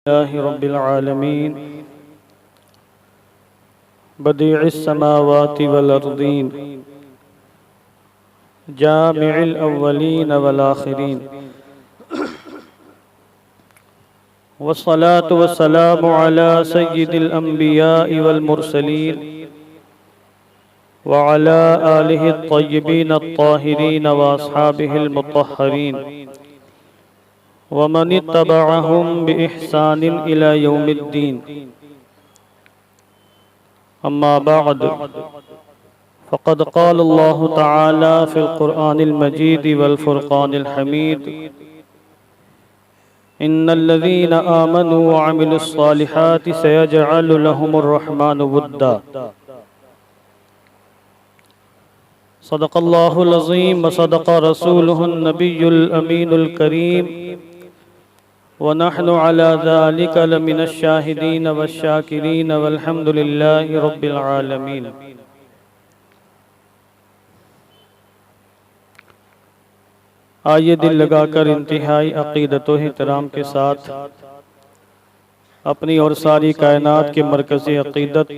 लिल्लाहि रब्बिल आलमीन बदीइस समावाति वल अर्दीन जामिउल अव्वलीन वल आखिरीन वस्सलातु वस्सलामु अला सय्यिदिल अंबियाइ वल मुरसलीन व अला आलिहि अत्तय्यिबीन अत्ताहिरीन व अस्हाबिहिल मुत्तहरीन व मन इत्तबअहुम बिइहसानिन इला यौमिद्दीन। अम्मा बअद फ़क़द क़ाल अल्लाहु तआला फ़िल क़ुरआनिल मजीद वल फ़ुरक़ानिल हमीद इन्नल्लज़ीना आमनू व अमिलुस्सालिहाति सयजअलु लहुमुर रहमानु वुद्दा। सदक़ल्लाहुल अज़ीम व सदक़ रसूलुहुन नबियुल अमीनुल करीम व नहनु अला ज़ालिका लमिनश शाहिदीन वश्शाकिरीन वल्हम्दुलिल्लाहि रब्बिल आलमीन। आइए दिल लगाकर इंतहाई अक़ीदत व एहतराम के साथ अपनी और सारी कायनात के मरकज़ी अक़ीदत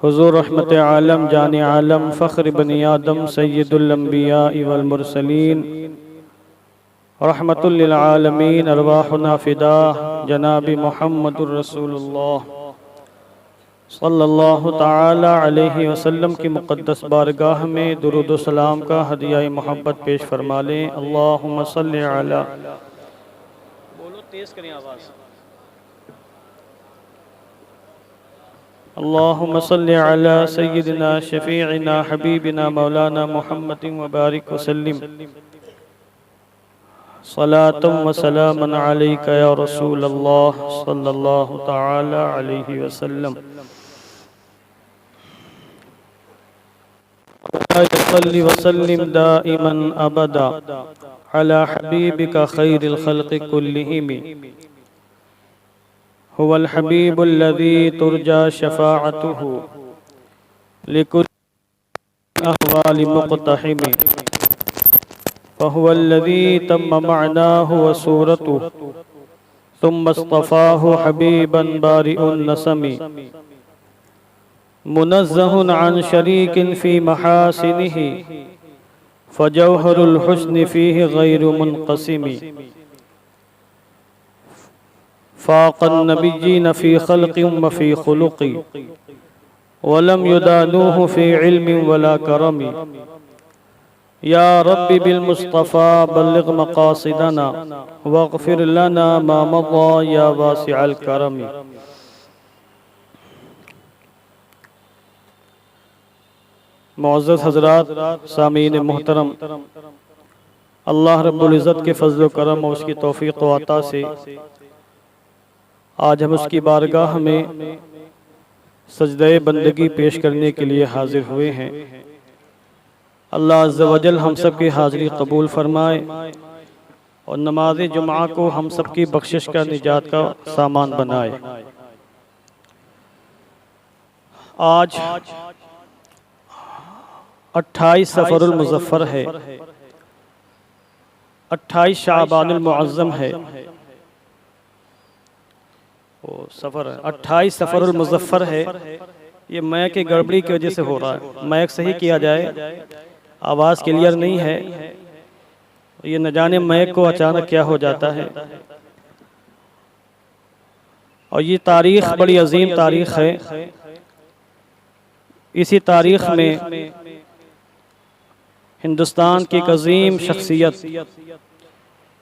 हुज़ूर रहमत आलम जाने आलम फ़ख्र बनी आदम सय्यदुल अंबिया वल मुरसलीन रहमतुल लिल आलमीन अरवाहुना फ़िदा जनाबी मुहम्मदुर रसूलुल्लाह सल्लल्लाहु तआला अलैहि वसल्लम की मुक़द्दस बारगाह में दुरूद व सलाम का हदिया मोहब्बत पेश फरमा लें। अल्लाहुम्मा सल्लि अला, बोलो तेज़ करें आवाज़, अल्लाहुम्मा सल्लि अला सय्यिदिना शफ़ीइना हबीबिना मौलाना मुहम्मदिन व बारिक वसल्लिम सलातम व सलामन अलैका या रसूल अल्लाह सल्लल्लाहु तआला अलैहि वसल्लम। सल्लि व सल्लिम दाइमन अबदा अला हबीबिका खैरिल खल्क़ि कुल्लिहिम हुवल हबीबुल्लज़ी तुरजा शफ़ाअतुहु लिकुल्लि अहवालि मुक़तहिम फ़हुवल्लज़ी तम्म मअनाहु व सूरतुहु सुम्मा इस्तफ़ाहु हबीबन बारिउन नसमी मुनज़्ज़हुन अन शरीकिन फ़ी महासिनिही फ़जौहरुल हुस्नि फ़ीहि गैरु मुनक़सिमी फ़ाक़न नबिय्यीन फ़ी ख़ल्क़िन व फ़ी ख़ुलुक़ि वलम युदानूहु फ़ी इल्मिन वला करमी। या रब्बि बिल मुस्तफ़ा बल्लिग़ मक़ासिदना वग़फ़िर लना मा मज़ा या वासिअल करमी। मुअज़्ज़ज़ हज़रात, सामीन मोहतरम, अल्लाह रब्बुल इज़्ज़त के फ़ज़्ल व करम और उसकी तौफ़ीक़ व अता से आज हम उसकी बारगाह में सजदे बंदगी पेश करने के लिए हाजिर हुए हैं। अल्लाह अज़्ज़ व जल हम सब की हाज़िरी कबूल फ़रमाए और नमाज जुमा को हम सब की बख्शिश का, निजात का सामान बनाए। आज 28 सफ़रुल मुज़फ़्फ़र है, 28 शाबानुल मुअज़्ज़म है, सफ़र 28 सफ़रुल मुज़फ़्फ़र है। ये मैक की गड़बड़ी की वजह से हो रहा है, मैक सही किया जाए, आवाज़ क्लियर नहीं है। ये न जाने मैक को अचानक क्या हो जाता है। और ये तारीख़ बड़ी अजीम तारीख़ है। इसी तारीख़ में हिंदुस्तान की एक अजीम शख्सियत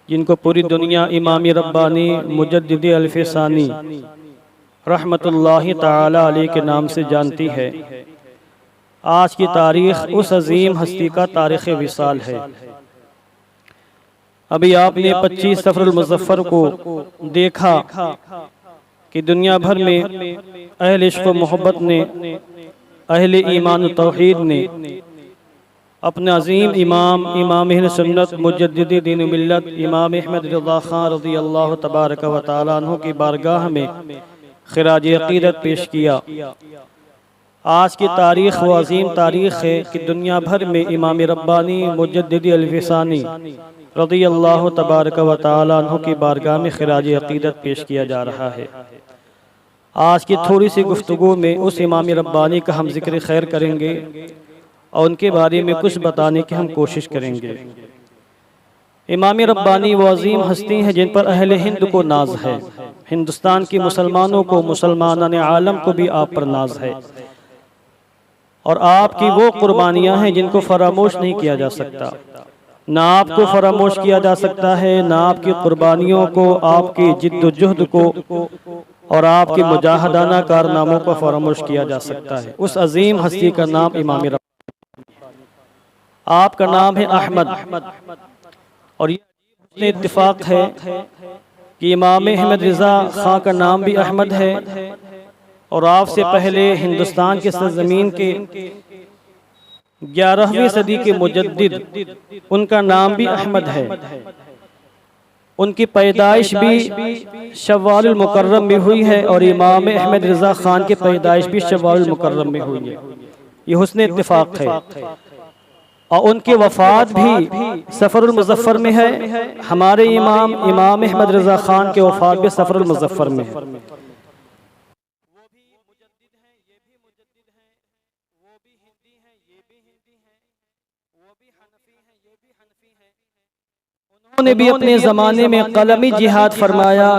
जिनको पूरी दुनिया इमाम रब्बानी मुजद्दिद अल-फ़सानी रहमतुल्लाहि ताला अलैहि के नाम से जानती है। आज की तारीख़ उस अजीम हस्ती का तारीख़ विसाल है। अभी आपने 25 सफ़रुल मुज़फ़्फ़र को देखा कि दुनिया भर में अहले इश्क़ व मोहब्बत ने, अहले ईमान व तौहीद ने अपने अजीम इमाम अहले सुन्नत मुजद्दिद दीन व मिल्लत इमाम अहमद रिज़ा ख़ान रज़ियल्लाहु तबारक व तआला अन्हु की बारगाह में ख़िराज अक़ीदत पेश किया। आज की तारीख़ वो अजीम तारीख़ है कि दुनिया भर में इमाम रब्बानी मुजद्दिद अल-फ़सानी रज़ियल्लाहु तबारक व तआला अन्हु की बारगाह में खिराज अक़ीदत पेश किया जा रहा है। आज की थोड़ी सी गुफ्तगू में उस इमाम रब्बानी का हम जिक्र खैर करेंगे और उनके बारे में कुछ बताने की हम कोशिश करेंगे। इमाम रब्बानी वो अजीम हस्ती हैं जिन पर अहले हिंद को नाज है, हिंदुस्तान की मुसलमानों को, मुसलमान आलम को भी आप पर नाज है, और आपकी वो कुर्बानियाँ हैं जिनको फरामोश नहीं किया जा सकता। ना आपको फरामोश किया जा सकता है, ना आपकी कुर्बानियों को, आपकी जिद्दोजहद को और आपके मुजाहिदाना कारनामों को फरामोश किया जा सकता है। उस अजीम हस्ती का नाम इमाम रब्बानी। आपका नाम है अहमद, और ये इत्तिफाक है कि इमाम अहमद रिज़ा खां का नाम भी अहमद है, और आपसे पहले हिंदुस्तान के सरजमीन के 11वीं सदी के मुजद्दिद, उनका नाम भी अहमद है। उनकी पैदाइश भी शव्वाल मुकर्रम में हुई है, और इमाम अहमद रिज़ा खान की पैदाइश भी शव्वाल मुकर्रम में हुई है। ये हुस्न इत्तिफाक है। और उनकी वफ़ात भी सफ़रुल मुज़फ़्फ़र में है। हमारे इमाम अहमद रिज़ा खान के वफ़ात भी सफ़रुल मुज़फ़्फ़र में है। उन्होंने भी अपने ज़माने में कलमी जिहाद फरमाया,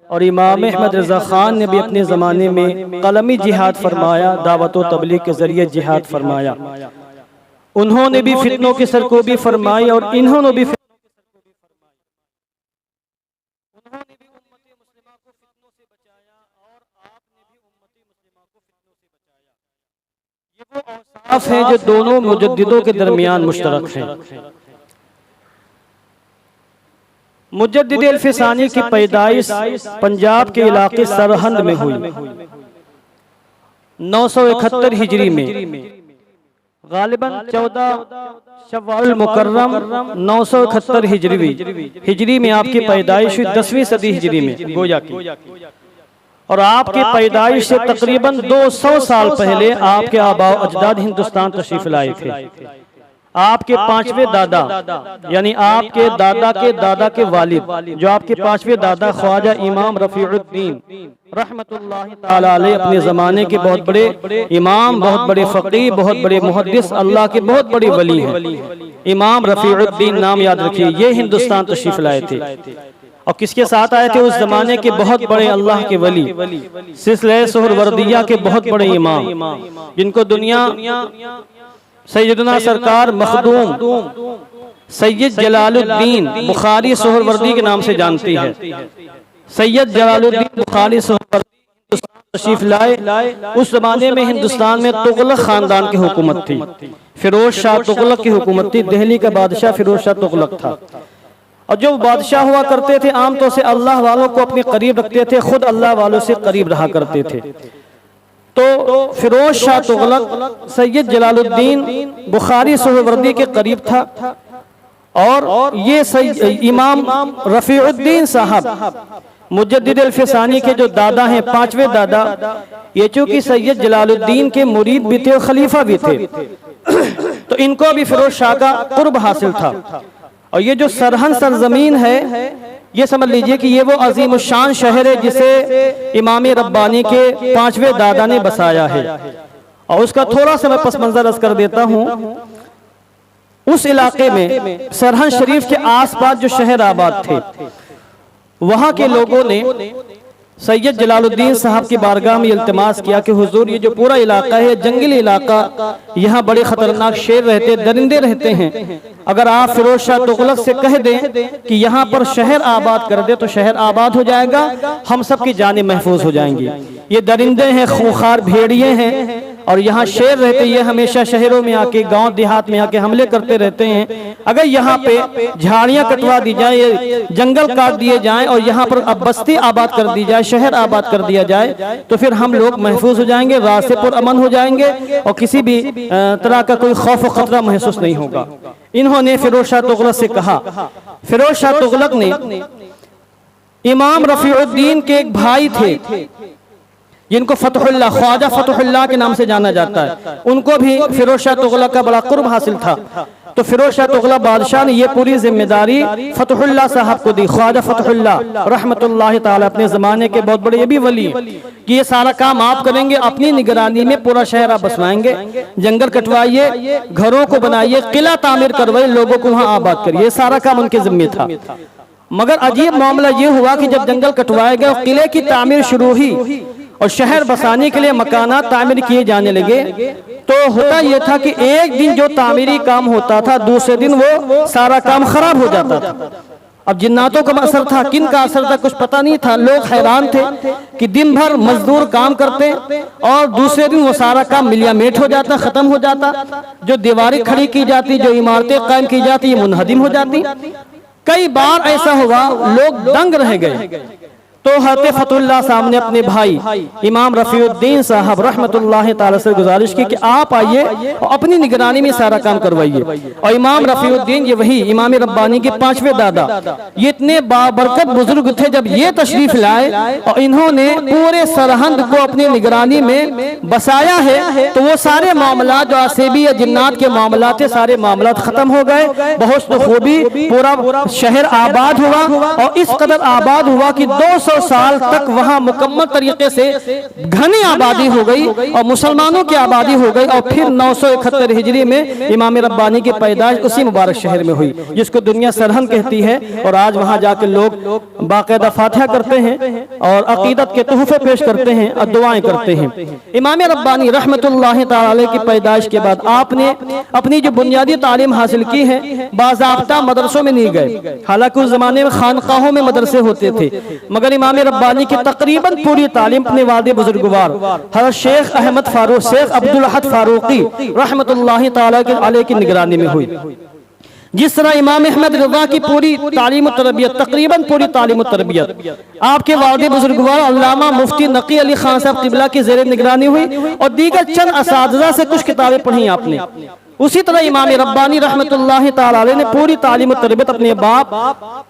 और इमाम अहमद रज़ा खान ने भी अपने ज़माने में कलमी जिहाद फरमाया, दावत व तबलीग के ज़रिए जिहाद फरमाया। उन्होंने भी फितनों की सरकोबी फरमाई, और इन्होंने भी ये वो औसाफ हैं जो दोनों मुजद्दिदों के दरमियान मुश्तरक हैं। मुजद्दिद अल्फसानी की पैदाइश पंजाब के इलाके सरहंद में हुई 971 हिजरी में, गालिबन 14 शव्वाल मुकर्रम 971 हिजरी में आपकी पैदाइश हुई 10वीं सदी हिजरी में गोया की। और आपकी पैदाइश से तकरीबन 200 साल पहले आपके आबाओ अजदाद हिंदुस्तान तशरीफ लाए थे। आपके पांचवें दादा यानी आपके दादा के वालिद, जो आपके पांचवें दादा ख्वाजा इमाम रफीउद्दीन रहमतुल्लाहि ताला अलैह, अपने ज़माने के बहुत बड़े इमाम, बहुत बड़े फ़क़ीह, बहुत बड़े मुहद्दिस, अल्लाह के बहुत बड़े वली हैं। इमाम रफीउद्दीन नाम याद रखिए, ये हिंदुस्तान तशरीफ लाए थे। और किसके साथ आए थे? उस जमाने के बहुत बड़े अल्लाह के वली, सिलसिले सुहरवर्दिया के बहुत बड़े इमाम, जिनको दुनिया सैयदना सरकार मखदूम सैयद जलालुद्दीन बुखारी सुहरवर्दी के नाम से जानती है। सैयद जलालुद्दीन बुखारी सुहरवर्दी तशरीफ लाए। उस जमाने में हिंदुस्तान में तुगलक खानदान की हुकूमत थी, फिरोज शाह तुगलक की हुकूमत थी। दिल्ली का बादशाह फिरोज शाह तुगलक था। और जो बादशाह हुआ करते थे आमतौर से अल्लाह वालों को अपने करीब रखते थे, खुद अल्लाह वालों से करीब रहा करते थे। तो फिरोज शाह तुगलक सैयद जलालुद्दीन बुखारी सुहरवर्दी के करीब था, और ये इमाम रफीउद्दीन साहब मुजद्दिद अल्फसानी के जो दादा हैं, पांचवें दादा, ये चूंकि सैयद जलालुद्दीन के मुरीद भी थे और खलीफा भी थे, तो इनको भी फिरोज शाह का कुर्ब हासिल था। और ये जो सरहंद सरजमीन है, ये समझ लीजिए कि ये वो अजीम शान शहर है जिसे इमाम रब्बानी के पांचवें दादा ने बसाया है। और उसका थोड़ा सा मैं पस मंजर अर्ज कर देता हूँ। उस इलाके में सरहंद शरीफ के आसपास जो शहर आबाद थे, वहां के लोगों ने सैयद जलालुद्दीन साहब की बारगाह में इल्तिमास किया कि हुजूर, ये जो पूरा इलाका है जंगली इलाका, यहाँ बड़े खतरनाक शेर रहते, दरिंदे रहते हैं। अगर आप फिरोज शाह तुगलक से कह दें कि यहाँ पर शहर आबाद कर दे तो शहर आबाद हो जाएगा, हम सब की जानें महफूज हो जाएंगी। ये दरिंदे हैं, खूंखार भेड़िए हैं, और यहाँ शेर रहते, ये हमेशा शहरों में आके, गांव देहात में आके हमले करते रहते हैं। अगर यहाँ पे झाड़ियाँ कटवा दी जाए, जंगल काट दिए जाएं, और यहाँ पर अब बस्ती आबाद कर दी जाए, शहर आबाद कर दिया जाए, तो फिर हम लोग महफूज हो जाएंगे, रात से पुरअमन हो जाएंगे, और किसी भी तरह का कोई खौफ और खतरा महसूस नहीं होगा। इन्होंने फिरोज शाह तुगलक से कहा। फिरोज शाह तुगलक ने इमाम रफीउद्दीन के एक भाई थे, जिनको फतहुल्लाह, ख्वाजा फतहुल्लाह के नाम से जाना जाता है, उनको भी फिरोज शाह तुगलक का बड़ा कुर्ब हासिल था। तो फिरोज शाह तुगलक बादशाह ने ये पूरी जिम्मेदारी फतहुल्लाह साहब को दी। ख्वाजा फतहुल्लाह रहमतुल्लाह ताला अपने जमाने के बहुत बड़े ये भी वली हैं कि ये सारा काम आप करेंगे, अपनी निगरानी में पूरा शहर आप बसवाएंगे, जंगल कटवाइए, घरों को बनाइए, किला तामीर करवाइए, लोगों को वहां आबाद करिए, सारा काम उनके जिम्मे था। मगर अजीब मामला ये हुआ कि जब जंगल कटवाए गए और किले की तामीर शुरू हुई और शहर बसाने के लिए मकानात तामीर किए जाने लगे, तो होता यह था कि एक दिन जो तामीरी काम होता था, दूसरे दिन वो सारा काम खराब हो जाता था। अब जिन्नातों का असर था, किन का असर था कुछ पता नहीं था। लोग हैरान थे कि दिन भर मजदूर काम करते और दूसरे दिन वो सारा काम मिलियामेट हो जाता, खत्म हो जाता। जो दीवारें खड़ी की जाती, जो इमारतें कायम की जाती, ये मुनहदिम हो जाती। कई बार ऐसा हुआ, लोग दंग रह गए। तो हज़रत फतहुल्लाह साहब ने अपने भाई इमाम रफ़ीउद्दीन साहब रहमतुल्लाह ताला से गुजारिश की कि आप आइए और अपनी निगरानी में सारा काम करवाइए। और इमाम रफ़ीउद्दीन, ये वही इमाम रब्बानी के 5वें दादा, ये इतने बाबरकत बुजुर्ग थे। जब ये तशरीफ लाए और इन्होंने पूरे सरहंद को अपनी निगरानी में बसाया है, तो वो सारे मामला जो आसेबी या जिन्नात के मामला थे, सारे मामला खत्म हो गए। बहुत खूबी पूरा शहर आबाद हुआ और इस कदर आबाद हुआ कि 200 साल तक वहां मुकम्मल तरीके से घनी आबादी हो गई और मुसलमानों की आबादी हो गई। और फिर 971 हिजरी में इमाम रब्बानी की पैदाइश उसी मुबारक शहर में हुई, जिसको दुनिया सरहंद कहती है। और आज वहां जाकर लोग बाकायदा फातिहा करते हैं और अकीदत के तोहफे पेश करते हैं और दुआएं करते हैं। इमाम रब्बानी रहमतुल्लाह ताला अलैह की पैदाइश के बाद आपने अपनी जो बुनियादी तालीम हासिल की है, बाज़ाब्ता मदरसों में नहीं गए। हालांकि उस जमाने में खानकाहों में मदरसे होते थे, मगर इमाम रब्बानी की तकरीबन पूरी तालीम अपने वालिद बुजुर्गवार हज़रत शेख अहमद फारूक, शेख अब्दुल अहद फारूकी रहमतुल्लाह ताला अलैह की निगरानी में हुई। जिस तरह इमाम अहमद रज़ा की पूरी तालीम और तरबियत, तकरीबन पूरी तालीम और तरबियत आपके वालिद बुजुर्गवार अल्लामा मुफ्ती नकी अली खान साहब क़िबला की ज़ेर निगरानी हुई और दीगर चंद असातिज़ा से कुछ किताबें पढ़ी आपने। उसी तरह इमाम रब्बानी रहमतुल्लाह ताला अलैह ने पूरी तालीम और तरबियत अपने बाप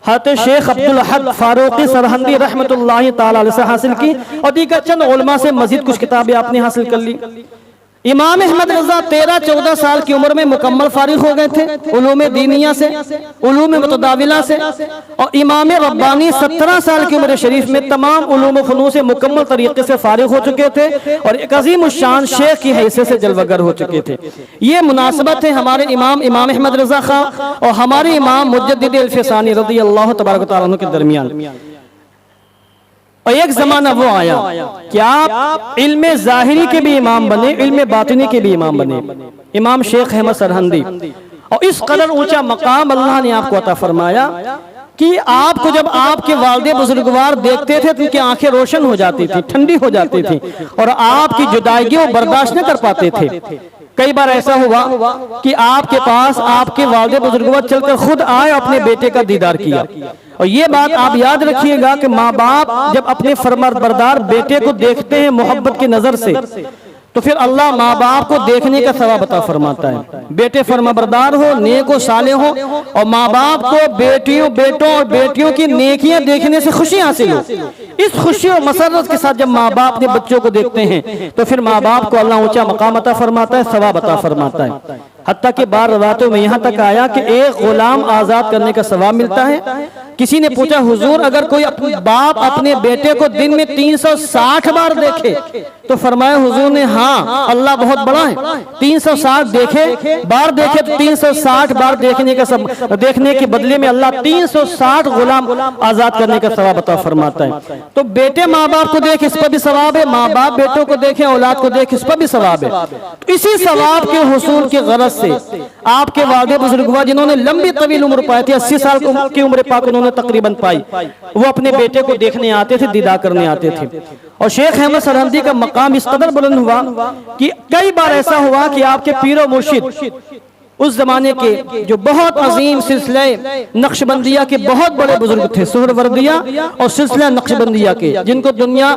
हज़रत शेख अब्दुल अहद फारूकी सरहंदी रहमतुल्लाह ताला अलैह से हासिल की और दीगर चंद उलमा से मजीद कुछ किताबें आपने हासिल कर ली। इमाम अहमद रज़ा 13-14 साल की उम्र में मुकम्मल फारिग हो गए थे उलूम दीनिया से, उलूम मुतदाविला से। और इमाम रब्बानी 17 साल की उम्र शरीफ में तमाम उलूम फ़नून से मुकम्मल तरीके से फारिग हो चुके थे और एक अजीम शान शेख की हैसियत से जलवागर हो चुके थे। ये मुनासबत है हमारे इमाम अहमद रज़ा खां और हमारे इमाम मुजद्दिद अल-फ़सानी रज़ियल्लाहु तबारक व तआला अन्हु के दरमियान। और एक जमाना वो आया कि आप इल्मे ज़ाहिरी के भी इमाम बने, इल्मे बातिनी के भी इमाम बने, इमाम शेख अहमद सरहंदी। और इस कदर ऊंचा मकाम अल्लाह ने आपको अता फरमाया कि आपको जब आपके वालिद बुजुर्गवार देखते थे तो उनकी आंखें रोशन हो जाती थी, ठंडी हो जाती थी और आपकी जुदाई वो बर्दाश्त न कर पाते थे। कई बार ऐसा हुआ कि आपके पास आपके वालिद बुजुर्गवार चलकर खुद आए, अपने बेटे का दीदार किया। और ये बात आप याद रखिएगा कि माँ बाप जब अपने फरमाबरदार बेटे को देखते हैं मोहब्बत की नजर से, तो फिर अल्लाह माँ बाप को देखने का सवाब अता फरमाता है। बेटे फरमाबरदार हो, नेक हो, साले हो और माँ बाप को बेटों और बेटियों की नेकियां देखने से खुशी हासिल हो। इस खुशी और मसरत के साथ जब माँ बाप अपने बच्चों को देखते हैं तो फिर माँ बाप को अल्लाह ऊंचा मकाम अता फरमाता है, सवाब अता फरमाता है। हत्ता कि बार रवातों में यहाँ तक आया कि एक गुलाम आजाद करने का सवाब मिलता है। किसी ने पूछा, हुजूर अगर कोई बाप अपने बेटे को दिन में 360 बार देखे, तो फरमाया हुजूर ने, हाँ अल्लाह बहुत बड़ा है, 360 बार देखे तो 360 बार देखने के बदले में अल्लाह 360 गुलाम आजाद करने का सवाब अता फरमाता है। तो बेटे माँ बाप को देख, इस पर भी सवाब है, माँ बाप बेटों को देखे, औलाद को देख, इस पर भी सवाब है। तो इसी सवाब के हुसूल की गरज से आपके वालिद बुजुर्गवार जिन्होंने लंबी तवील उम्र पाई थी, 80 साल की उम्र पाक उन्होंने तकरीबन पाई, वो अपने बेटे को देखने आते थे, दीदार करने आते थे। और शेख अहमद सरहंदी का मकाम इस कदर बुलंद हुआ कि कई बार ऐसा हुआ कि आपके पीरो मुर्शिद उस जमाने के जो बहुत अजीम सिलसिले नक्शबंदिया के बहुत बड़े बुजुर्ग थे, सुहरवर्दिया और सिलसिला नक्शबंदिया के, जिनको दुनिया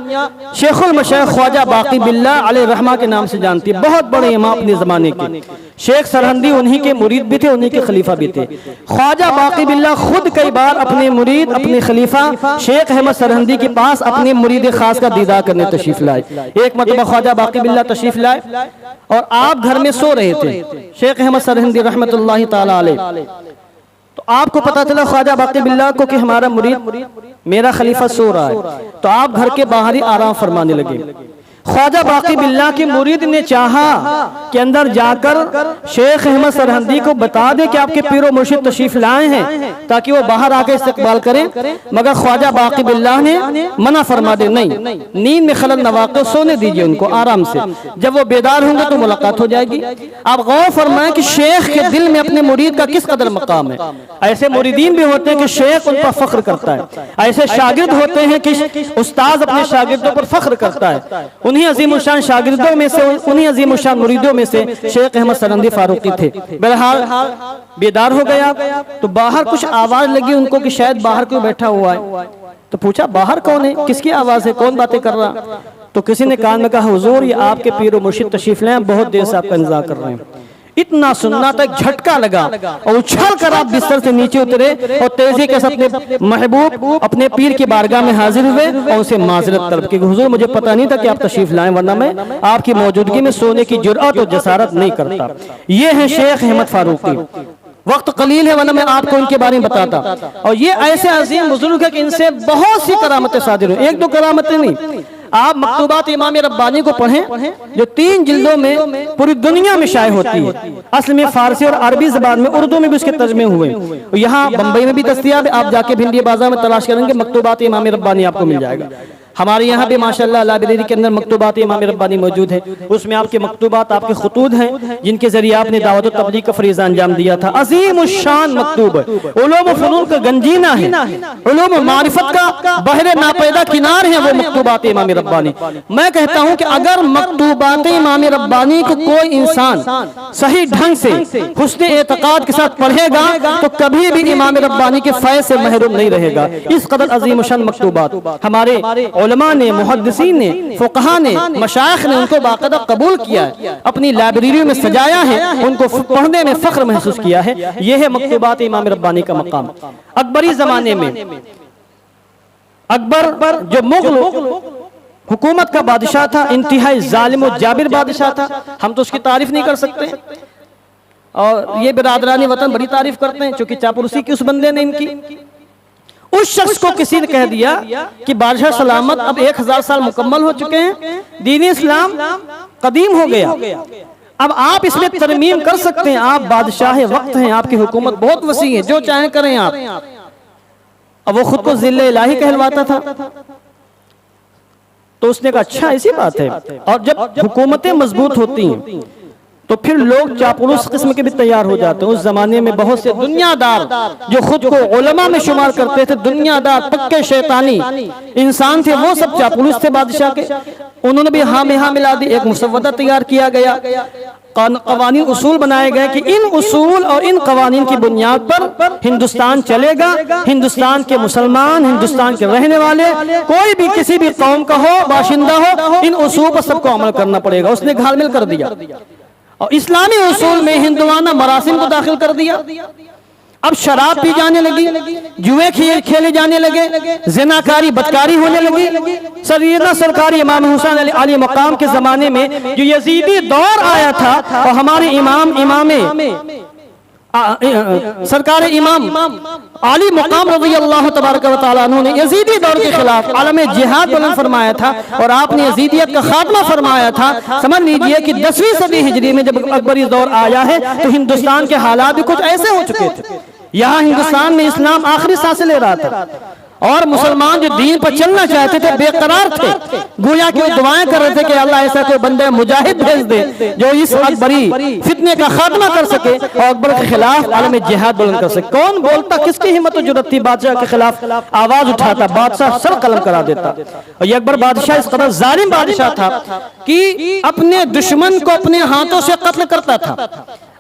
शेखुल मशाइख ख्वाजा बाकी बिल्ला अलैहि रहमा के नाम से जानती है। बहुत बड़े इमाम अपने जमाने के। शेख सरहंदी उन्हीं के मुरीद भी थे, उन्हीं के खलीफा भी थे। ख्वाजा बाकी बिल्ला खुद कई बार अपने मुरीद, अपने खलीफा शेख अहमद सरहंदी के पास अपने मुरीद खास का दीदार करने तशरीफ लाए। एक मरतबा ख्वाजा बाकी बिल्ला तशरीफ लाए और आप घर में सो रहे थे, शेख अहमद सरहंदी रहमतुल्लाहि ताला अलैह। तो आपको पता चला ख्वाजा बाकी बिल्ला को कि हमारा मुरीद, मेरा खलीफा सो रहा है, तो आप घर के बाहर ही आराम फरमाने लगे। ख्वाजा बाकी बिल्ला के मुरीद ने चाहा कि अंदर जाकर शेख अहमद सरहंदी को बता दे कि आपके पीरो मुर्शिद तशरीफ लाए हैं, ताकि वो बाहर आके इस्तकबाल करें, मगर ख्वाजा बाकी बिल्ला ने मना फरमा दे, नहीं, नींद में खलल न वाक़, सोने दीजिए उनको आराम से, जब वो बेदार होंगे तो मुलाकात हो जाएगी। आप गौर फरमाएं कि शेख के दिल में अपने मुरीद का किस कदर मकाम है। ऐसे मुरीदीन भी होते हैं कि शेख उन पर फख्र करता है, ऐसे शागिर्द होते हैं कि उस्ताद अपने शागिर्दों पर फख्र करता है। उन्हीं अजीमुशान शागिर्दों में से, उन्हीं अजीमुशान मुरीदों में से शेख अहमद सरहंदी फारूकी थे। बहरहाल बेदार हो गया तो बाहर कुछ आवाज लगी उनको कि शायद बाहर कोई बैठा हुआ है। तो पूछा बाहर कौन है, किसकी आवाज है, कौन बातें कर रहा? तो किसी ने कान में कहा हुजूर ये आपके पीर मुर्शिद तशरीफ लाए, बहुत देर से आपका इंतजार कर रहे हैं। इतना सुनना तक झटका लगा और उछल कर आप बिस्तर से नीचे उतरे और तेजी के साथ अपने महबूब अपने पीर की बारगाह में हाजिर हुए और उनसे माजरत तलब की, हुजूर मुझे पता नहीं था कि आप तशरीफ लाएं, वरना मैं आपकी मौजूदगी में सोने की जुर्अत और जसारत नहीं करता। ये है शेख अहमद फारूकी। वक्त कलील है वरना मैं आपको इनके बारे में बताता। और ये ऐसे अजीम बुजुर्ग है कि इनसे बहुत सी करामतें सादिर हुई, एक दो करामतें नहीं। आप मकतूबात इमाम रब्बानी को पढ़ें जो 3 जिल्दों में पूरी दुनिया में शाये होती है। असल में फारसी और अरबी ज़बान में, उर्दू में भी उसके तर्जमे हुए। यहाँ बम्बई में भी दस्तयाब है, आप जाके भिंडी बाजार में तलाश करेंगे मकतूबात इमाम रब्बानी आपको मिल जाएगा। हमारे यहाँ भी माशाल्लाह लाइब्रेरी के अंदर मकतूबात इमाम रब्बानी मौजूद है। उसमें आपके मकतूबात, आपके खुतूत हैं जिनके जरिए आपने दावत और तबलीग का फरीज़ा अंजाम दिया था। अजीम उश्शान मकतूब है, उलूम फ़ुनून का गंजीना है, उलूम मारिफत का बहरे नापैदा किनार है वो मकतूबात इमाम रब्बानी। मैं कहता हूँ कि अगर मकतूबात इमाम रब्बानी को कोई इंसान सही ढंग से हुस्न एतकाद के साथ पढ़ेगा तो कभी भी इमाम रब्बानी के फैज़ से महरूम नहीं रहेगा। इस कदर अजीम उश्शान मकतूबात हमारे उलमा ने, मुहद्दिसीन ने, फुक़हा ने, मशाइख ने उनको बाकायदा कबूल किया है, अपनी लाइब्रेरी में सजाया है, उनको पढ़ने में फख्र महसूस किया है। यह है मकतूबात इमाम रब्बानी का मकाम। अकबरी जमाने में अकबर जो मुगल हुकूमत का बादशाह था, इंतहाई जालिम और जाबिर बादशाह था, हम तो उसकी तारीफ नहीं कर सकते। और ये बिरादरानी वतन बड़ी तारीफ करते हैं क्योंकि चापलूसी की उस बंदे ने इनकी। उस शख्स को किसी ने कह दिया कि बादशाह सलामत अब 1000 साल मुकम्मल हो चुके हैं, दीन इस्लाम कदीम हो गया, अब आप इसमें तरमीम कर सकते हैं, आप बादशाह वक्त हैं, आपकी हुकूमत बहुत वसी है, जो चाहें करें आप। अब वो खुद को जिल्ले इलाही कहलवाता था। तो उसने कहा अच्छा ऐसी बात है। और जब हुकूमतें मजबूत होती हैं तो फिर लोग चापलूस किस्म के भी तैयार हो जाते हैं। उस जमाने में बहुत से दुनियादार जो खुद को उलमा में शुमार करते थे, दुनियादार पक्के शैतानी इंसान थे, वो सब चापलूस थे बादशाह के। उन्होंने भी हाँ में हाँ मिला दी। एक मुसव्वदा तैयार किया गया, कवानीन उसूल बनाए गए कि इन उसूल और इन कवानीन की बुनियाद पर हिंदुस्तान चलेगा। हिंदुस्तान के मुसलमान, हिंदुस्तान के रहने वाले, कोई भी किसी भी कौम का हो, बाशिंदा हो, इन उसूल पर सबको अमल करना पड़ेगा। उसने घालमेल कर दिया और इस्लामी उसूल में हिंदुआना मरासिम को दाखिल कर दिया। अब शराब पी जाने लगी, जुए खेले जाने लगे, ज़िनाकारी बदकारी होने लगी। सैयदना सरकारी इमाम हुसैन अली मकाम के ज़माने में जो यजीदी दौर आया था और हमारे सरकार इमाम आली मुकाम रज़ी अल्लाह तबारक व तआला अन्हु ने यजीदी दौर के खिलाफ आलम जिहाद बुलंद फरमाया था और आपने यजीदियत का खात्मा फरमाया था। समझ लीजिए कि 10वीं सदी हिजरी में जब अकबरी दौर आया है तो हिंदुस्तान के हालात भी कुछ ऐसे हो चुके थे। यहाँ हिंदुस्तान में इस्लाम आखिरी सांसें ले रहा था और मुसलमान जो दीन पर चलना चाहते थे बेकरार थे, गोया कि दुआएं कर रहे थे कि अल्लाह ऐसा कोई बंदे मुजाहिद भेज दे जो इस अकबरी फितने का खात्मा कर सके और अकबर के खिलाफ आलम जिहाद बुलंद कर सके। कौन बोलता, किसकी हिम्मत और जुर्रत थी बादशाह के खिलाफ आवाज उठाता? बादशाह सर कलम करा देता। और ये अकबर बादशाह इस कदर जालिम बादशाह था कि अपने दुश्मन को अपने हाथों से कत्ल करता था।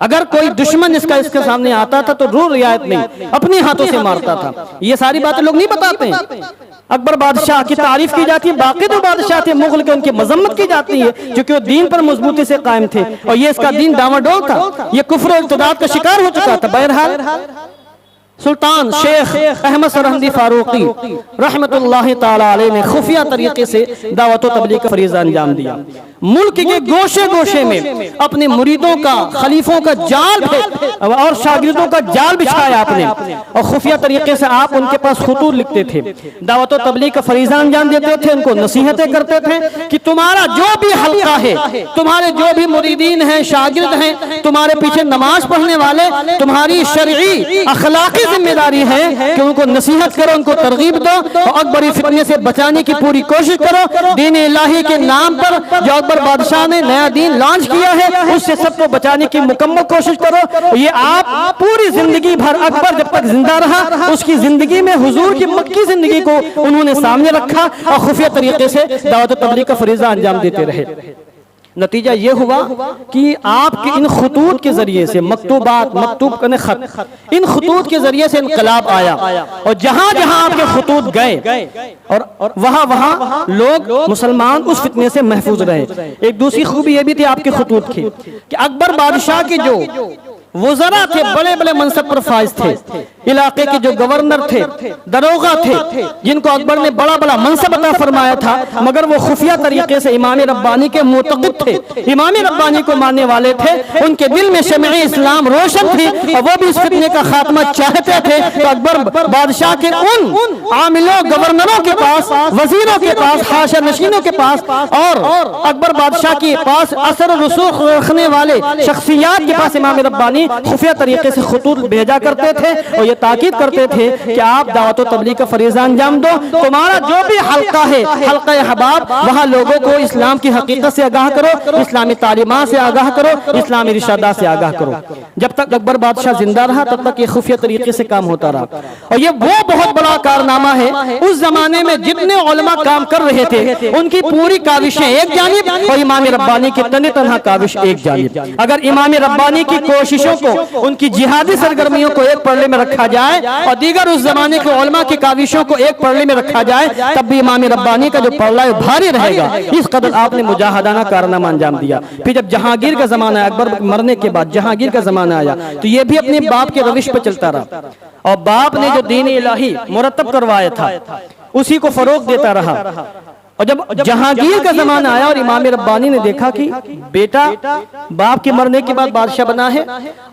अगर कोई दुश्मन इसका इसके सामने आता था तो रू रियायत नहीं, अपने हाथों से मारता था। ये सारी बातें लोग नहीं बताते हैं। अकबर बादशाह की तारीफ की जाती है, बाकी तो बादशाह थे मुगल के, उनकी मजम्मत की जाती है क्योंकि वो दीन पर मजबूती से कायम थे और ये इसका दीन डावाडोल था, ये कुफ्र और इर्तिदाद का शिकार हो चुका था। बहरहाल सुल्तान शेख अहमद सरहंदी फारूकी रहमतुल्लाह ताला अलैह ने खुफिया तरीके से दावत व तबलीग का फरीज़ा अंजाम दिया। मुल्क के गोशे गोशे में अपने मुरीदों का, खलीफों का जाल और शागिर्दों का जाल बिछाया आपने और खुफिया तरीके से आप उनके पास खुतूत लिखते थे, दावत व तबलीग का फरीज़ा अंजाम देते थे, उनको नसीहतें करते थे कि तुम्हारा जो भी हल्का है, तुम्हारे जो भी मुरीदीन हैं, शागिर्द हैं, तुम्हारे पीछे नमाज पढ़ने वाले, तुम्हारी शरई अखलाकी जिम्मेदारी है कि उनको नसीहत करो, उनको तरगीब दो और अकबरी फितने से बचाने की पूरी कोशिश करो। दीन इलाही के नाम पर जो अकबर बादशाह ने नया दीन लॉन्च किया है उससे सबको बचाने की मुकम्मल कोशिश करो। ये आप पूरी जिंदगी भर, अकबर जब तक जिंदा रहा उसकी जिंदगी में हुजूर की मक्की जिंदगी को उन्होंने सामने रखा और खुफिया तरीके से दावत व तबलीग का फरीज़ा अंजाम देते रहे। नतीजा ये हुआ कि आपके इन खतूत के जरिए से, मकतूबात, मकतूब कने खत, इन खतूत के जरिए से इनकलाब आया और जहां जहां आपके खतूत गए और वहां वहां लोग मुसलमान उस फितने से महफूज रहे। एक दूसरी खूबी ये भी थी आपके खतूत की कि अकबर बादशाह के जो वज़रा थे, बड़े बड़े मनसब पर फाइज थे, इलाके के जो गवर्नर थे, दरोगा थे, जिनको अकबर ने बड़ा बड़ा मनसब अता फरमाया था, मगर वो खुफिया तरीके से इमाम रब्बानी के मुतक़िद थे, इमाम रब्बानी को मानने वाले थे, उनके दिल में शम्ए इस्लाम रोशन थी और वो भी इस फितने का खात्मा चाहते थे। तो अकबर बादशाह के उन आमिलों, गवर्नरों के पास, वजीरों के पास, हाशा नशीनों के पास और अकबर बादशाह के पास असर रसूख रखने वाले शख्सियात के पास इमाम रब्बानी खुफिया तरीके से खतूत भेजा करते थे और ये ताकीद करते थे कि आप दावत व तबलीग का फरीज़ा अंजाम दो, तुम्हारा जो भी हल्का है, हल्का हबाब, वहाँ लोगों को इस्लाम की हकीकत से आगाह करो, इस्लामी तालीमात से आगाह करो, इस्लामी इरशादात से आगाह करो। जब तक अकबर बादशाह जिंदा रहा तब तक ये खुफिया तरीके से काम होता रहा और ये वो बहुत बड़ा कारनामा है। उस जमाने में जितने उलमा काम कर रहे थे उनकी पूरी काविशें एक जानिब और इमाम रब्बानी की तने तनहा काविश एक जानिब। अगर इमाम रब्बानी की कोशिशों को, उनकी जिहादी सरगर्मियों को एक पड़े में रखा जाए और दीगर उस जमाने के उलमा की काविशों को एक पड़े में रखा जाए तब भी इमाम रब्बानी का जो पल्ला है भारी रहेगा। इस कदर आपने मुजाहिदाना कारनामा अंजाम दिया। फिर जब जहांगीर का जमाना, अकबर मरने के बाद जहांगीर का जमाना आया तो ये भी अपने बाप के रविश पर चलता रहा और बाप ने जो दीन इलाही मुरतब करवाया था उसी को फरोग देता रहा। और जब जहांगीर का जमाना आया और इमाम रब्बानी ने देखा कि बेटा बाप के मरने के बाद बादशाह बना है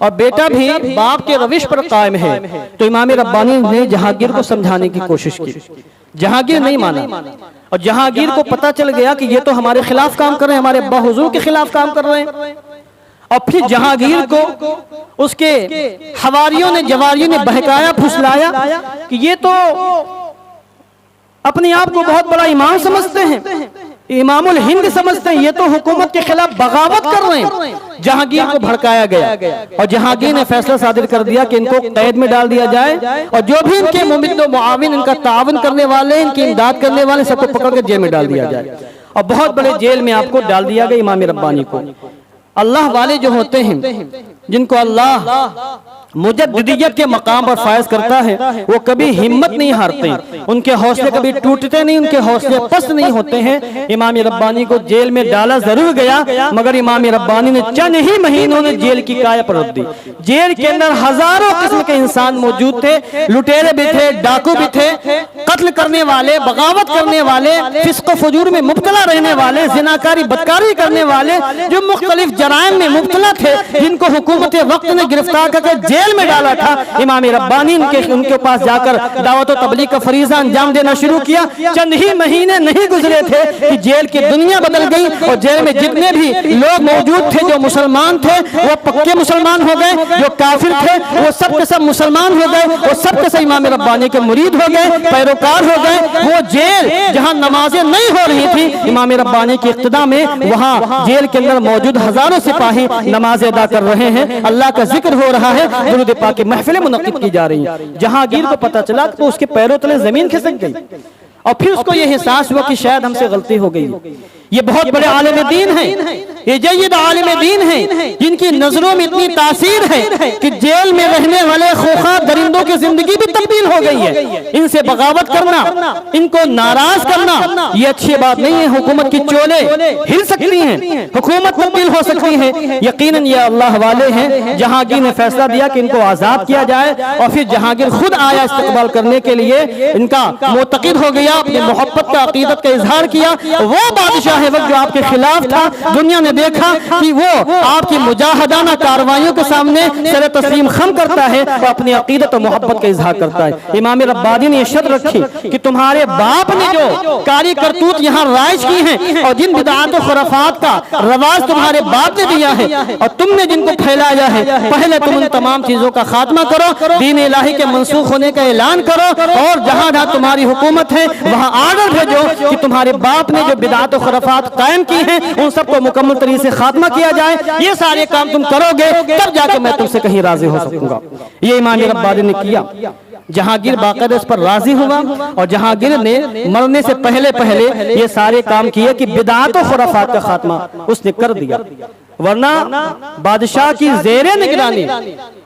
और बेटा भी बाप के रविश पर कायम है, तो इमाम रब्बानी ने जहांगीर को समझाने की कोशिश की। जहांगीर नहीं माना और जहांगीर को पता चल गया कि ये तो हमारे खिलाफ काम कर रहे हैं, हमारे अब्बा हुजूर के खिलाफ काम कर रहे हैं। और फिर जहांगीर को उसके हवारियों ने, जवारियों ने बहकाया, फुसलाया कि ये तो अपने आप को बहुत बड़ा इमाम समझते हैं, इमामुल हिंद समझते हैं, ये तो हुकूमत के खिलाफ बगावत कर रहे हैं। जहांगीर को भड़काया गया और जहांगीर ने फैसला सादिर कर दिया कि इनको कैद में डाल दिया जाए और जो भी इनके मुमिद व मुआविन, इनका तावन करने वाले, इनकी इमदाद करने वाले, सबको पकड़ कर जेल में डाल दिया जाए और बहुत बड़े जेल में आपको डाल दिया गया इमाम रब्बानी को। अल्लाह वाले जो होते हैं, जिनको अल्लाह मुजद्दिदियत के मकाम पर फायज करता है, वो कभी हिम्मत नहीं हारते, उनके हौसले कभी टूटते नहीं, उनके हौसले पस्त नहीं होते हैं। इमाम रब्बानी को जेल में डाला जरूर गया मगर इमाम रब्बानी ने चंद ही महीनों में जेल की काया पलट दी। जेल के अंदर हजारों किस्म के इंसान मौजूद थे, लुटेरे भी थे, डाकू भी थे, कत्ल करने वाले, बगावत करने वाले, फिस्क फजूर में मुब्तला रहने वाले, जिनाकारी बदकारी करने वाले, जो मुख्तलिफ जराइम में मुब्तला थे, जिनको हुकूमत वक्त ने गिरफ्तार करके जेल में डाला था। इमाम रब्बानी उनके पास जाकर दावत व तबलीग का फरीज़ा अंजाम देना शुरू किया। चंद ही महीने नहीं गुजरे थे कि जेल की दुनिया बदल गई और जेल में जितने भी लोग मौजूद थे जो मुसलमान थे वो पक्के मुसलमान हो गए, जो काफिर थे वो सब के सब मुसलमान हो गए और सब के सब इमाम रब्बानी के मुरीद हो गए, पैरोकार हो गए। वो जेल जहां नमाजें नहीं हो रही थी, इमाम रब्बानी की इक्तदा में वहां जेल के अंदर मौजूद हजारों सिपाही नमाज अदा कर रहे हैं, अल्लाह का जिक्र हो रहा है, दुरूद पाक की महफिलें मुनक्किद की जा रही हैं। जहांगीर को पता चला तो उसके पैरों तले जमीन खिसक गई और फिर उसको ये एहसास हुआ कि शायद हमसे गलती हो गई। ये बहुत बड़े आलिम दीन हैं, ये जय्यद आलिम दीन हैं, जिनकी नजरों में इतनी तासीर है कि जेल में रहने वाले खोखा दरिंदों की जिंदगी भी तब्दील हो गई है। इनसे बगावत करना, इनको नाराज करना, ये अच्छी बात नहीं है। हुकूमत की चोले हिल सकती हैं, हुकूमत तब्दील हो सकती है। यकीनन ये अल्लाह वाले हैं। जहांगीर ने फैसला दिया कि इनको आजाद किया जाए और फिर जहांगीर खुद आया इस्तकबाल करने के लिए। इनका मुतक़िद हो गया, अपनी मोहब्बत का अकीदत का इजहार किया। वो बादशाह है वक्त जो आपके खिलाफ था, दुनिया ने देखा कि वो आपकी मुजाहिदाना कार्रवाइयों के सामने सर तस्लीम खम करता है और अपनी अकीदत और मोहब्बत का इजहार करता है। इमाम रब्बानी ने शर्त रखी कि तुम्हारे बाप ने जो कारी करतूत यहाँ राइज की है और जिन बिदअत और खुराफात का रवाज तुम्हारे बाप ने दिया है और तुमने जिनको फैलाया है, पहले तुम उन तमाम चीजों का खात्मा करो, दीन इलाही के मनसूख होने का ऐलान करो और जहां जहां तुम्हारी हुकूमत है वहां आर्डर भेजो कि तुम्हारे बाप ने जो बिदअत और खुराफात कायम की हैं उन सबको मुकम्मल तरीके से खात्मा किया जाए। ये सारे काम तुम करोगे तब जाके मैं तुमसे कहीं राजी हो सकूंगा। ये इमाम रब्बानी ने किया। जहांगीर बाकायदा इस पर राजी हुआ और जहांगीर ने मरने से पहले पहले ये सारे काम किए कि बिदअत और खुराफात का खात्मा उसने कर दिया। वरना बादशाह की ज़ेरे निगरानी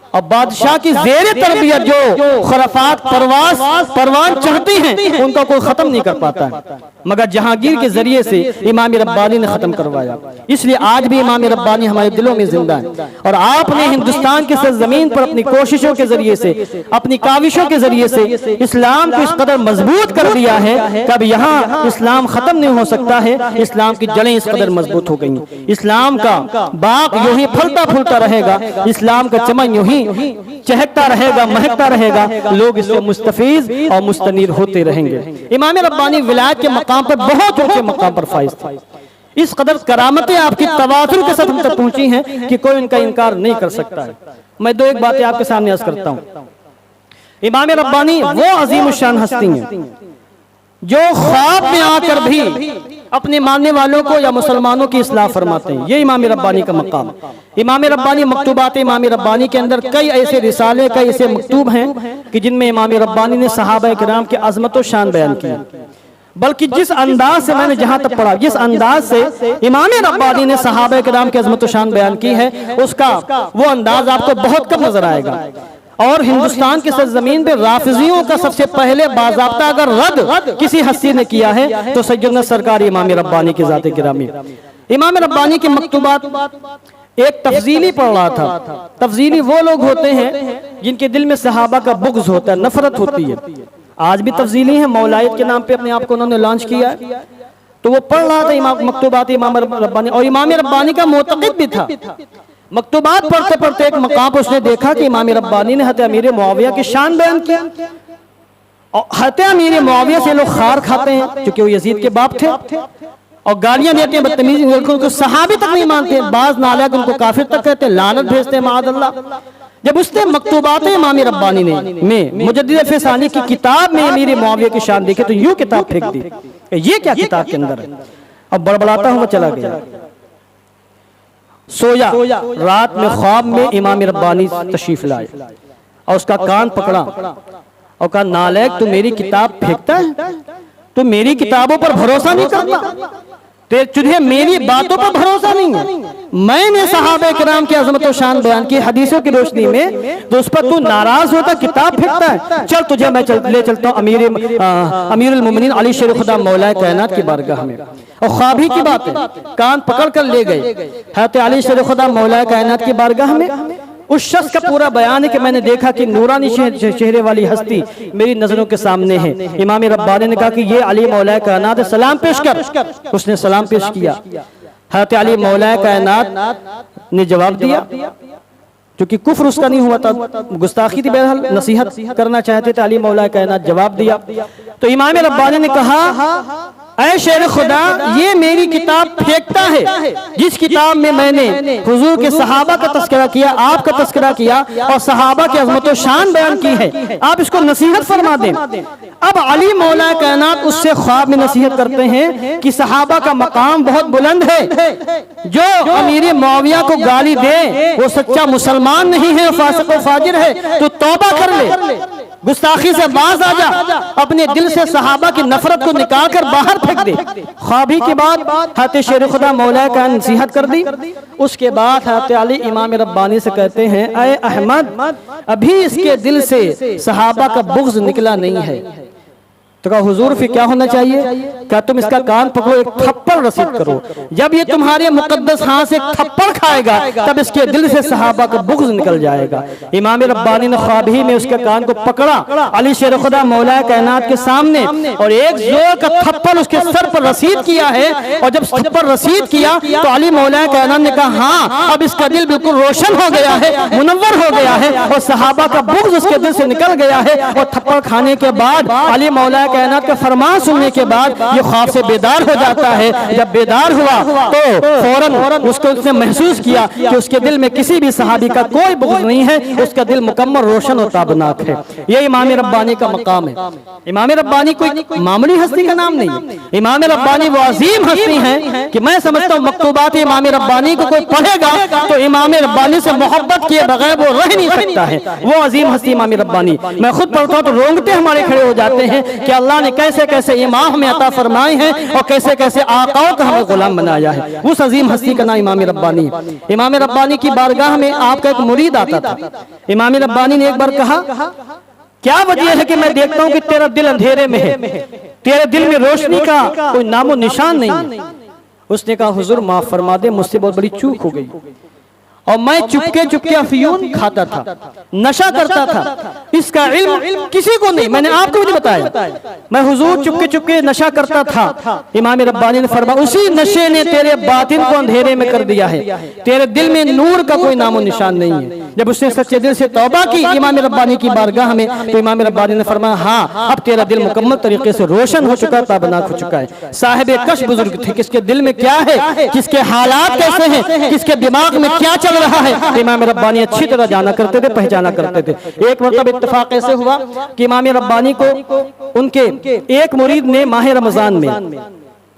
और बादशाह की ज़ेरे तरबियत जो खुराफात परवान चढ़ती हैं उनका कोई खत्म नहीं कर पाता है, मगर जहांगीर के जरिए से इमाम रब्बानी ने खत्म करवाया। इसलिए आज भी इमाम रब्बानी हमारे दिलों में जिंदा है और आपने हिंदुस्तान की सरजमीन पर अपनी कोशिशों के जरिए से, अपनी काविशों के जरिए से इस्लाम को इस कदर मजबूत कर दिया है कि अब यहाँ इस्लाम खत्म नहीं हो सकता है। इस्लाम की जड़ें इस कदर मजबूत हो गई, इस्लाम का बाग यूं ही फलता फूलता रहेगा, इस्लाम का चमन यूं ही चहकता रहेगा, महकता रहेगा, लोग इससे मुस्तफीज और मुस्तनीर होते रहेंगे। इमाम रब्बानी विलायत के मकाम पर बहुत ऊंचे मकाम पर फाइज थे। इस कदर करामतें आपकी तवातुर के साथ हम तक पहुंची हैं कि कोई इनका इनकार नहीं कर सकता है। मैं दो एक बातें आपके सामने अर्ज करता हूं। इमाम रब्बानी वो अजीम शान हस्ती हैं जो ख्वाब में आकर भी अपने मानने वालों को या मुसलमानों की इस्लाह फरमाते हैं। ये इमाम रब्बानी का मकाम। इमाम रब्बानी मकतूबात इमाम रब्बानी के अंदर कई ऐसे रिसाले, कई ऐसे मकतूब हैं कि जिनमें इमाम रब्बानी ने सहाबा किराम की अजमत और शान बयान की। बल्कि जिस अंदाज से मैंने जहां तक पढ़ा, जिस अंदाज से इमाम रब्बानी ने सहाबा किराम की अजमत और शान बयान की है, उसका वो अंदाज आपको बहुत कम नजर आएगा। और हिंदुस्तान की सरजमीन पे राफिजियों का सबसे पहले बाज़ाब्ता अगर रद्द किसी हस्ती ने किया है तो सैयदना सरकार इमाम रब्बानी की ज़ात गिरामी। इमाम रब्बानी की मकतूबात एक तफजीली पढ़ रहा था। तफजीली वो लोग होते हैं जिनके दिल में सहाबा का बुग़्ज़ होता है, नफरत होती है। आज भी तफजीली है, मौलायत के नाम पे अपने आप को उन्होंने लॉन्च किया है। तो वो पढ़ रहा था मकतूबात इमाम रब्बानी और इमाम रब्बानी का मोतक़िद भी था। मकतूबात पढ़ते पढ़ते एक मकाम पर उसने देखा कि इमाम रब्बानी ने हज़रत अमीर मुआविया की शान बयान किया और हज़रत अमीर मुआविया से लोग खार खाते हैं क्योंकि वो यजीद के बाप थे और गालियां देते हैं, बदतमीजी, उनको सहाबी तक नहीं मानते, बाज नालायक उनको काफिर तक कहते हैं, लानत भेजते हैं माअज़ल्लाह। जब उसने मकतूबात इमाम रब्बानी में मुजद्दिद फ़िसानी की किताब में अमीर मुआविया की शान देखी तो यूं किताब फेंक दी, ये क्या किताब के अंदर है। अब बड़बड़ाता हुआ चला गया, सोया। रात में ख्वाब में इमाम रब्बानी तशरीफ लाए और उसका कान पकड़ा और कहा, नालायक तू मेरी किताब फेंकता है, तू मेरी किताबों पर भरोसा नहीं करता, तुझे मेरी बातों पर भरोसा नहीं है। मैंने सहाबा किराम की अजमत और शान बयान की हदीसों की रोशनी में, तो उस पर तू नाराज होता, किताब फेंकता है। चल तुझे मैं ले चलता हूँ अमीरुल मोमिनीन अली शेर खुदा मौलाए कायनात की बारगाह में। और ख्वाबी की बात है, कान पकड़ कर ले गए हज़रत अली शेर खुदा मौलाए कायनात की बारगाह में। उस शख्स का पूरा बयान है कि मैंने देखा कि नूरानी चेहरे वाली हस्ती मेरी नजरों के सामने है। इमाम रब्बानी ने कहा कि ये अली मौलाए कायनात, सलाम पेश कर। उसने सलाम पेश किया। हज़रत अली मौलाए कायनात ने जवाब दिया, क्योंकि कुफ्र उसका नहीं हुआ था, गुस्ताखी थी, बहरहाल नसीहत करना चाहते थे। अली मौलाए कायनात जवाब दिया तो इमाम रब्बानी ने कहा, ऐ शेर खुदा, ये मेरी किताब फेंकता है जिस किताब में मैंने हुजूर के सहाबा का तस्करा किया, आपका तस्करा किया और सहाबा की अज़मत व शान बयान की है। आप इसको नसीहत फरमा दें। अब अली मौला कायनात उससे ख्वाब में नसीहत करते हैं कि सहाबा का मकाम बहुत बुलंद है, जो अमीर मुआविया को गाली दे वो सच्चा मुसलमान नहीं है, फासिक व फाजिर है, तो तौबा कर ले। गुस्ताखी से बाज आ जा, अपने दिल से सहाबा की नफरत को निकाल कर बाहर फेंक दे। ख्वाबी के बाद हज़रत शेर खुदा मौला का नसीहत कर दी। उसके बाद हज़रत अली इमाम रब्बानी से कहते हैं, अय अहमद, अभी इसके दिल से सहाबा का बुग़्ज़ निकला नहीं है। तो कहा हुजूर फिर क्या होना चाहिए? क्या तुम इसका कान पकड़ो, एक थप्पड़ रसीद करो। जब ये तुम्हारे मुकद्दस हाथ से एक थप्पड़ खाएगा तब इसके दिल से सहाबा का बुग़्ज़ निकल जाएगा। इमाम रब्बानी ने ख्वाब ही में उसके कान को पकड़ा अली शेर खुदा मौला कायनात के सामने और एक जोर का थप्पड़ उसके सर पर रसीद किया है। और जब थप्पड़ रसीद किया तो अली मौला कायनात ने कहा, हाँ अब इसका दिल बिल्कुल रोशन हो गया है, मुनव्वर हो गया है और सहाबा का बुग़्ज़ उसके दिल से निकल गया है। और थप्पड़ खाने के बाद अली मौला कायनात का फरमान सुनने के बाद ये ख्वाब से बेदार हो जाता है। जब बेदार हुआ तो फौरन उसको उसने महसूस किया कि उसके दिल में किसी भी सहाबी का कोई बुग़्ज़ नहीं है, उसका दिल मुकम्मल रोशन और ताबनाक है। ये इमाम रब्बानी का मकाम है। इमाम रब्बानी कोई मामूली हस्ती का नाम नहीं है। इमाम रब्बानी वो अजीम हस्ती हैं कि मैं समझता हूँ मकतूबात इमाम रब्बानी को कोई पढ़ेगा तो इमाम रब्बानी से मोहब्बत किए बगैर वो रह नहीं सकता है। वो अजीम हस्ती इमाम रब्बानी, मैं खुद पढ़ता हूँ तो रोंगटे हमारे खड़े हो जाते हैं कि अल्लाह ने कैसे कैसे इमाम हमें अता फरमाए हैं और कैसे कैसे आकाओं का हमें गुलाम बनाया है। उस अजीम हस्ती का नाम इमाम रब्बानी। इमाम रब्बानी की बारगाह में आपका एक मुरीद आता था। इमाम रब्बानी ने एक बार कहा, क्या वजह है कि मैं देखता हूं कि तेरा दिल अंधेरे में है, तेरे दिल में रोशनी का कोई नामो निशान नहीं है। उसने कहा हुजूर माफ फरमा दे, मुझसे बहुत बड़ी चूक हो गई और मैं चुपके चुपके अफयून खाता था, नशा करता था, इसका इल्म किसी को नहीं, मैंने आपको भी बताया। मैं हुजूर चुपके चुपके नशा करता था। इमाम रब्बानी ने फरमाया उसी नशे ने तेरे बातिन को अंधेरे में कर दिया है, तेरे दिल में नूर का कोई नामो निशान नहीं है। जब उसने सच्चे दिल से तौबा की इमाम रब्बानी की बारगाह में तो इमाम रब्बानी ने फरमाया, हाँ अब तेरा दिल मुकम्मल तरीके से रोशन हो चुका, ताबनाक हो चुका है। साहिब कश बुजुर्ग थे, किसके दिल में क्या है, किसके हालात कैसे हैं, किसके दिमाग में क्या चल रहा है, इमाम रब्बानी अच्छी तरह जाना करते थे, पहचाना करते थे। एक मतलब इत्तेफाक ऐसे हुआ कि इमाम रब्बानी को उनके एक मुरीद ने माह रमजान में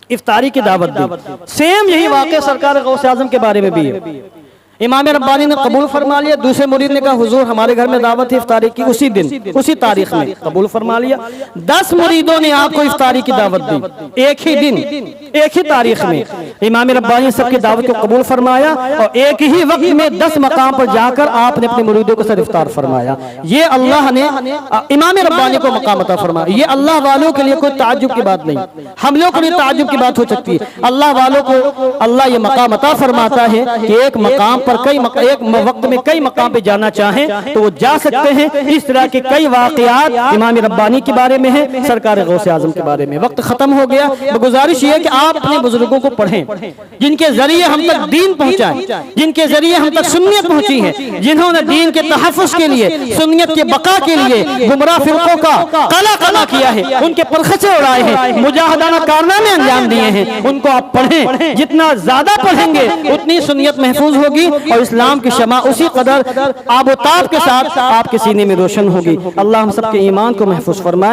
इफ्तारी की दावत दी। सेम यही वाक़या सरकार गौसे आज़म के बारे में भी है। इमाम रब्बानी ने कबूल फरमा लिया। दूसरे मुरीद ने कहा हुजूर हमारे घर में दावत है इफ्तारी की, उसी दिन उसी तारीख में कबूल फरमा लिया। 10 मुरीदों ने आपको इफ्तारी की दावत दी, एक ही दिन एक ही तारीख में। इमाम रब्बानी सबकी दावत को कबूल फरमाया और एक ही वक्त में 10 मकाम पर जाकर आपने अपने मुरीदों को सर इफ्तार फरमाया। ये अल्लाह ने इमाम रब्बानी को मकाम अता फरमाया। ये अल्लाह वालों के लिए कोई ताज्जुब की बात नहीं, हम लोग के लिए ताज्जुब की बात हो सकती है। अल्लाह वालों को अल्लाह ये मकाम अता फरमाता है कि एक मकाम पर एक वक्त में कई मकाम पे जाना चाहें तो वो जा सकते हैं। इस तरह के कई वाकयात इमाम रब्बानी के बारे में है, सरकार गौसे आज़म के बारे में। वक्त खत्म हो गया, तो गुजारिश ये है कि आप अपने बुजुर्गों को पढ़ें, जिनके जरिए हम तक दीन पहुंचाए, जिनके जरिए हम तक सुन्नियत पहुंची है, जिन्होंने दीन के तहफ़्फ़ुज़ के लिए, सुन्नियत के बका के लिए गुमराह फिरकों का काला काला किया है, उनके परखचे उड़ाए हैं, मुजाहिदाना कारनामे अंजाम दिए हैं। उनको आप पढ़ें, जितना ज्यादा पढ़ेंगे उतनी सुन्नियत महफूज होगी और इस्लाम की शमा उसी कदर आबोताब के साथ आपके सीने में रोशन होगी। अल्लाह हम सबके ईमान को महफूज फरमाए।